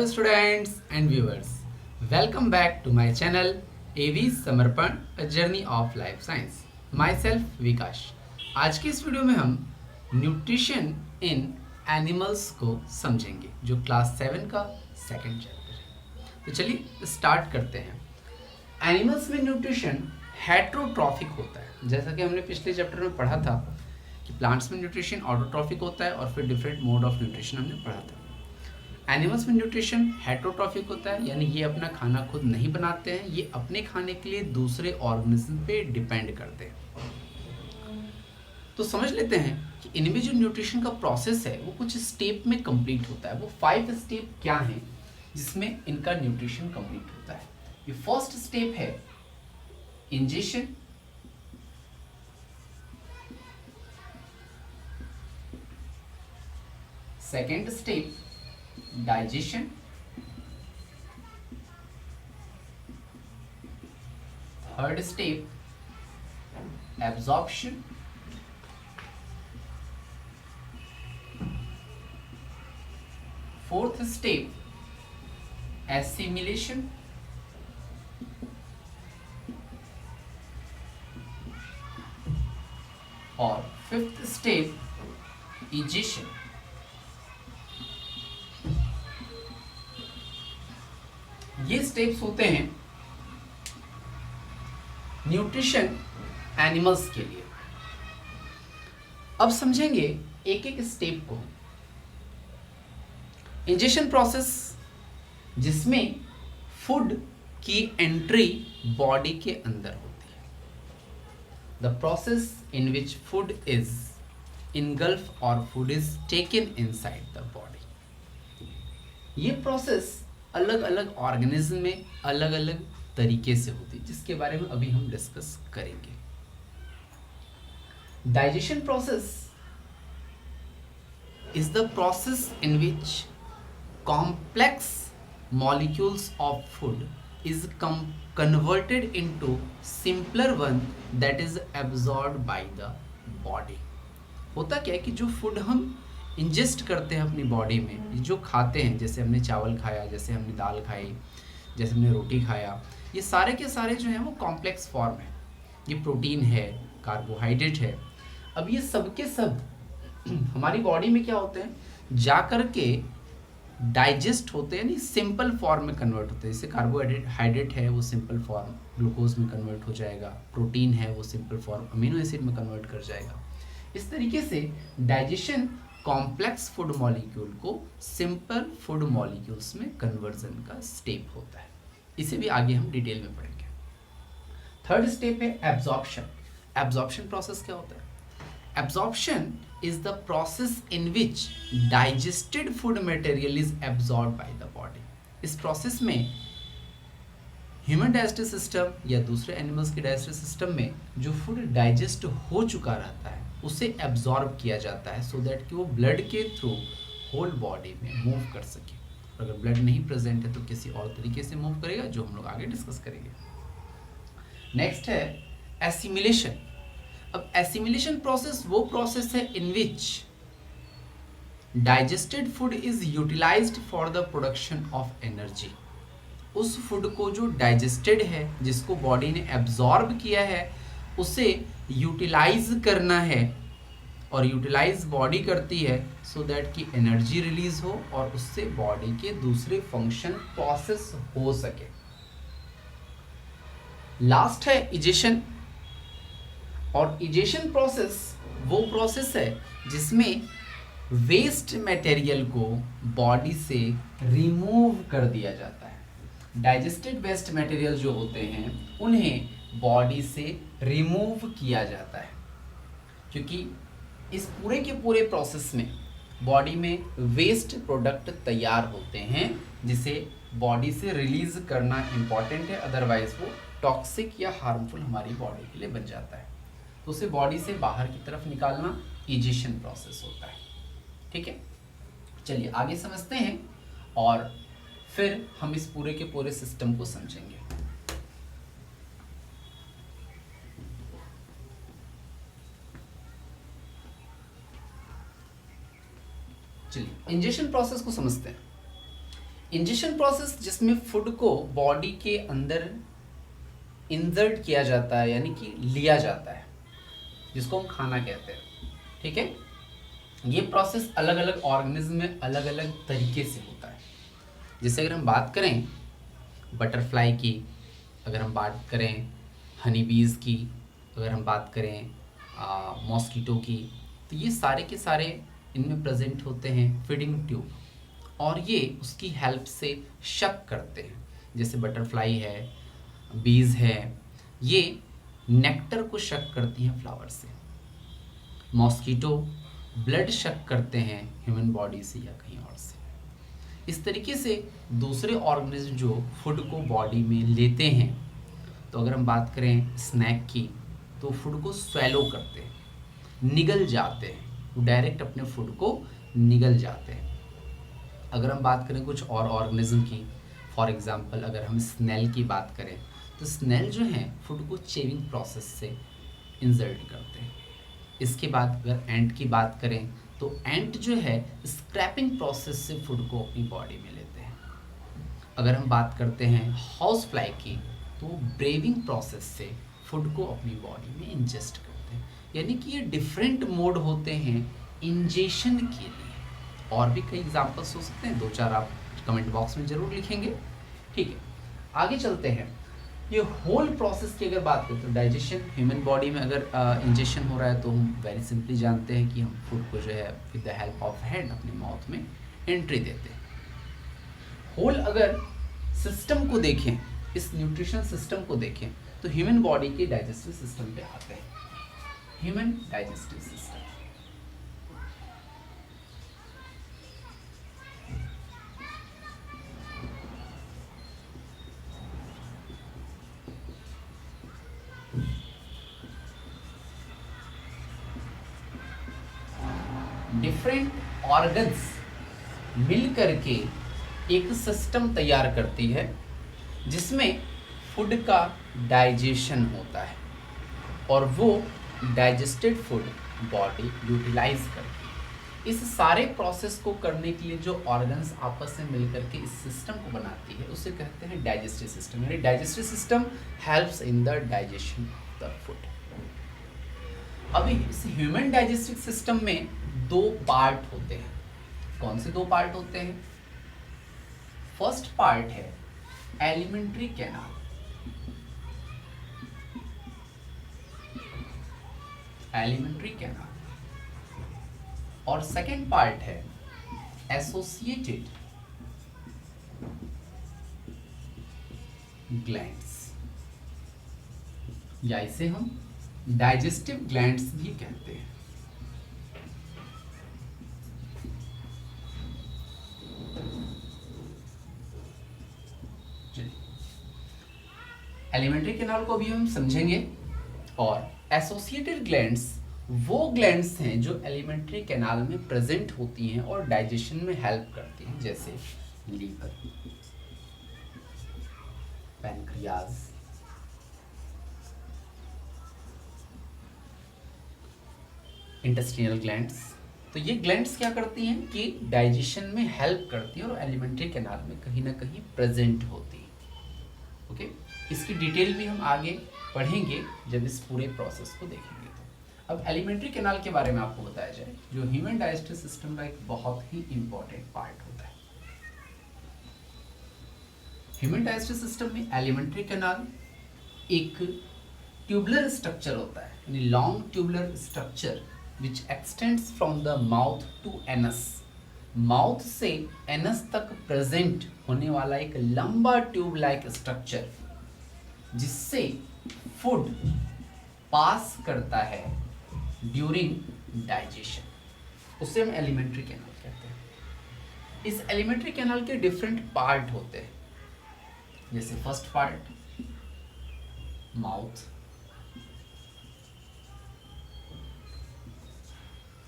Hello students and viewers, welcome back to my channel AV समर्पण A Journey of Life Science. Myself विकास. आज की इस video में हम न्यूट्रिशन इन एनिमल्स को समझेंगे जो क्लास 7 का सेकंड चैप्टर है. तो चलिए स्टार्ट करते हैं. एनिमल्स में न्यूट्रिशन हेट्रोट्रॉफिक होता है. जैसा कि हमने पिछले चैप्टर में पढ़ा था कि प्लांट्स में न्यूट्रिशन ऑटोट्रॉफिक होता है और फिर डिफरेंट मोड ऑफ न्यूट्रिशन हमने पढ़ा था. एनिमल्स में न्यूट्रिशन हेट्रोट्रॉफिक होता है, यानी ये अपना खाना खुद नहीं बनाते हैं, ये अपने खाने के लिए दूसरे ऑर्गेनिज्म पे डिपेंड करते हैं. तो समझ लेते हैं कि इनमें जो न्यूट्रिशन का प्रोसेस है वो कुछ स्टेप में कंप्लीट होता है. वो 5 स्टेप क्या हैं जिसमें इनका न्यूट्रिशन कंप्लीट होता है. ये फर्स्ट स्टेप है ingestion, second step digestion, third step absorption, fourth step assimilation, और फिफ्थ स्टेप इजेशन. ये स्टेप्स होते हैं न्यूट्रिशन एनिमल्स के लिए. अब समझेंगे एक एक स्टेप को. इंजेशन प्रोसेस, जिसमें फूड की एंट्री बॉडी के अंदर होती है. The process in which food is engulf और food is taken inside the body. ये प्रोसेस अलग अलग ऑर्गेनिज्म में अलग अलग तरीके से होती है, जिसके बारे में अभी हम डिस्कस करेंगे. Digestion process is the process in which complex molecules of food is converted into simpler one that is absorbed by the body. होता क्या है कि जो फूड हम इंजेस्ट करते हैं अपनी बॉडी में, जो खाते हैं, जैसे हमने चावल खाया, जैसे हमने दाल खाई, जैसे हमने रोटी खाया, ये सारे के सारे जो हैं वो कॉम्प्लेक्स फॉर्म है. ये प्रोटीन है, कार्बोहाइड्रेट है. अब ये सब के सब हमारी बॉडी में क्या होते हैं, जा कर के डाइजेस्ट होते हैं, नहीं सिंपल फॉर्म में कन्वर्ट होते हैं. जैसे कार्बोहाइड्रेट है वो सिंपल फॉर्म ग्लूकोज में कन्वर्ट हो जाएगा, प्रोटीन है वो सिंपल फॉर्म अमीनो एसिड में कन्वर्ट कर जाएगा. इस तरीके से डाइजेशन कॉम्प्लेक्स फूड मॉलिक्यूल को सिंपल फूड मॉलिक्यूल्स में कन्वर्जन का स्टेप होता है. इसे भी आगे हम डिटेल में पढ़ेंगे. थर्ड स्टेप है एब्जॉर्प्शन. एब्जॉर्प्शन प्रोसेस क्या होता है? Absorption is the process in which digested food material is absorbed by the body. इस प्रोसेस में ह्यूमन डाइजेस्टिव सिस्टम या दूसरे एनिमल्स के डाइजेस्टिव सिस्टम में जो फूड डाइजेस्ट हो चुका रहता है उसे एब्जॉर्ब किया जाता है, सो दैट कि वो ब्लड के थ्रू होल बॉडी में मूव कर सके. अगर ब्लड नहीं प्रेजेंट है तो किसी और तरीके से मूव करेगा, जो हम लोग आगे डिस्कस करेंगे. नेक्स्ट है एसिमिलेशन. अब एसिमिलेशन प्रोसेस वो प्रोसेस है in which digested food is utilised for the production of energy. उस फूड को जो डाइजेस्टेड है, जिसको बॉडी ने एब्जॉर्ब किया है, उसे यूटिलाइज करना है, और यूटिलाइज बॉडी करती है सो दैट कि एनर्जी रिलीज हो और उससे बॉडी के दूसरे फंक्शन प्रोसेस हो सके. लास्ट है इजेशन. और इजेशन प्रोसेस वो प्रोसेस है जिसमें वेस्ट मटेरियल को बॉडी से रिमूव कर दिया जाता है. डाइजेस्टेड वेस्ट मटेरियल जो होते हैं उन्हें बॉडी से रिमूव किया जाता है, क्योंकि इस पूरे के पूरे प्रोसेस में बॉडी में वेस्ट प्रोडक्ट तैयार होते हैं जिसे बॉडी से रिलीज करना इम्पॉर्टेंट है, अदरवाइज वो टॉक्सिक या हार्मफुल हमारी बॉडी के लिए बन जाता है. तो उसे बॉडी से बाहर की तरफ निकालना इजेशन प्रोसेस होता है. ठीक है, चलिए आगे समझते हैं और फिर हम इस पूरे के पूरे सिस्टम को समझेंगे. चलिए इंजेक्शन प्रोसेस को समझते हैं. इंजेशन प्रोसेस जिसमें फूड को बॉडी के अंदर इंसर्ट किया जाता है, यानी कि लिया जाता है, जिसको हम खाना कहते हैं। ठीक है, ये प्रोसेस अलग अलग ऑर्गेनिज्म में अलग अलग तरीके से होता है। जैसे अगर हम बात करें बटरफ्लाई की, अगर हम बात करें हनी बीज़ की, अगर हम बात करें मॉस्किटो की, तो ये सारे के सारे इनमें प्रेजेंट होते हैं फीडिंग ट्यूब, और ये उसकी हेल्प से शक करते हैं। जैसे बटरफ्लाई है, बीज है, ये नेक्टर को शक करती हैं फ्लावर से। मॉस्किटो ब्लड शक करते हैं ह्यूमन बॉडी से या कहीं और से। इस तरीके से दूसरे ऑर्गेनिज्म जो फूड को बॉडी में लेते हैं, तो अगर हम बात करें स्नैक की, तो फूड को स्वेलो करते हैं, निगल जाते हैं, वो डायरेक्ट अपने फूड को निगल जाते हैं। अगर हम बात करें कुछ और ऑर्गेनिज्म की, फॉर एग्जांपल अगर हम स्नेल की बात करें, तो स्नेल जो है फूड को चेविंग प्रोसेस से इंसर्ट करते हैं। इसके बाद अगर एंट की बात करें, तो एंट जो है स्क्रैपिंग प्रोसेस से फूड को अपनी बॉडी में लेते हैं। अगर हम बात करते हैं हाउस फ्लाई की, तो ब्रेविंग प्रोसेस से फूड को अपनी बॉडी में इंजेस्ट करते हैं। यानी कि ये डिफरेंट मोड होते हैं इंजेशन के लिए। और भी कई एग्जांपल्स हो सकते हैं, 2-4 आप कमेंट बॉक्स में ज़रूर लिखेंगे। ठीक है, आगे चलते हैं। ये होल प्रोसेस की अगर बात करें तो डाइजेशन, ह्यूमन बॉडी में अगर इंजेक्शन हो रहा है तो हम वेरी सिंपली जानते हैं कि हम फूड को जो है with the help of hand अपने माउथ में एंट्री देते हैं। होल अगर सिस्टम को देखें, इस न्यूट्रिशन सिस्टम को देखें, तो ह्यूमन बॉडी के डाइजेस्टिव सिस्टम पे आते हैं। Human digestive system different organs मिल करके एक सिस्टम तैयार करती है, जिसमें फूड का डाइजेशन होता है, और वो डाइजेस्टेड फूड बॉडी यूटिलाइज करती है। इस सारे प्रोसेस को करने के लिए जो ऑर्गन्स आपस में मिलकर के इस सिस्टम को बनाती है, उसे कहते हैं डाइजेस्टिव सिस्टम। यानी digestive system helps in the digestion of the food. अभी इस ह्यूमन डाइजेस्टिव सिस्टम में 2 पार्ट होते हैं। कौन से 2 पार्ट होते हैं? फर्स्ट पार्ट है एलिमेंट्री कैनाल, एलिमेंट्री कैनाल, और सेकेंड पार्ट है एसोसिएटेड ग्लैंड्स, या इसे हम डाइजेस्टिव ग्लैंड्स भी कहते हैं। एलिमेंट्री कैनाल को भी हम समझेंगे, और एसोसिएटेड ग्लैंड्स वो ग्लैंड्स हैं जो एलिमेंट्री कैनाल में प्रेजेंट होती हैं और डाइजेशन में हेल्प करती हैं, जैसे लीवर, पैनक्रियाज, इंटेस्टिनल ग्लैंड्स। तो ये ग्लैंड्स क्या करती हैं कि डाइजेशन में हेल्प करती हैं और एलिमेंट्री कैनाल में कहीं ना कहीं प्रेजेंट होती हैं। ओके, इसकी डिटेल भी हम आगे पढ़ेंगे जब इस पूरे प्रोसेस को देखेंगे। तो अब एलिमेंट्री कैनाल के बारे में आपको बताया जाए, जो ह्यूमन डाइजेस्टिव सिस्टम का एक बहुत ही इंपॉर्टेंट पार्ट होता है। ह्यूमन डाइजेस्टिव सिस्टम में एलिमेंट्री कैनाल एक ट्यूबुलर स्ट्रक्चर होता है, यानी long tubular structure which extends from the mouth to anus. Mouth से एनस तक प्रेजेंट होने वाला एक लंबा ट्यूब लाइक स्ट्रक्चर, जिससे फूड पास करता है ड्यूरिंग डाइजेशन, उसे हम एलिमेंट्री कैनाल कहते हैं। इस एलिमेंट्री कैनाल के डिफरेंट पार्ट होते हैं, जैसे फर्स्ट पार्ट माउथ,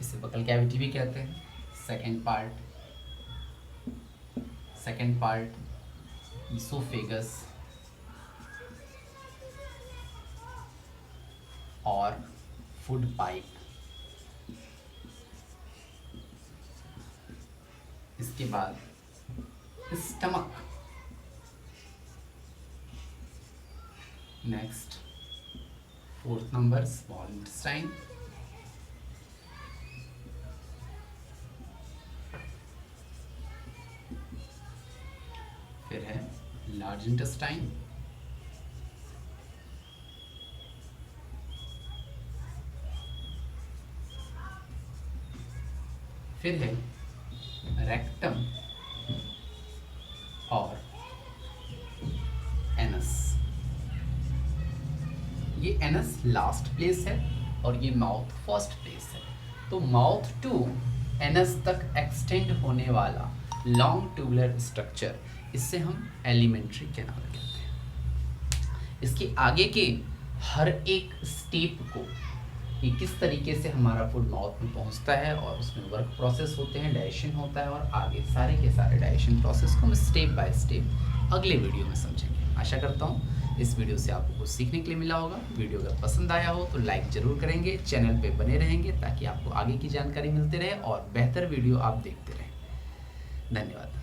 इसे बकल कैविटी भी कहते हैं। सेकेंड पार्ट इसोफेगस, और फूड पाइप। इसके बाद stomach. Next 4th number small intestine. फिर है लार्ज इंटेस्टाइन। फिर है रेक्टम और एनस। ये एनस लास्ट प्लेस है और ये माउथ फर्स्ट प्लेस है। तो माउथ टू एनस तक एक्सटेंड होने वाला लॉन्ग ट्यूबुलर स्ट्रक्चर, इससे हम एलिमेंट्री कैनाल कहते हैं। इसके आगे के हर एक स्टेप को, ये किस तरीके से हमारा फूड माउथ में पहुंचता है और उसमें वर्क प्रोसेस होते हैं, डाइजेशन होता है, और आगे सारे के सारे डाइजेशन प्रोसेस को हम स्टेप बाय स्टेप अगले वीडियो में समझेंगे। आशा करता हूँ इस वीडियो से आपको कुछ सीखने के लिए मिला होगा। वीडियो अगर पसंद आया हो तो लाइक ज़रूर करेंगे, चैनल पे बने रहेंगे ताकि आपको आगे की जानकारी मिलती रहे और बेहतर वीडियो आप देखते रहें। धन्यवाद।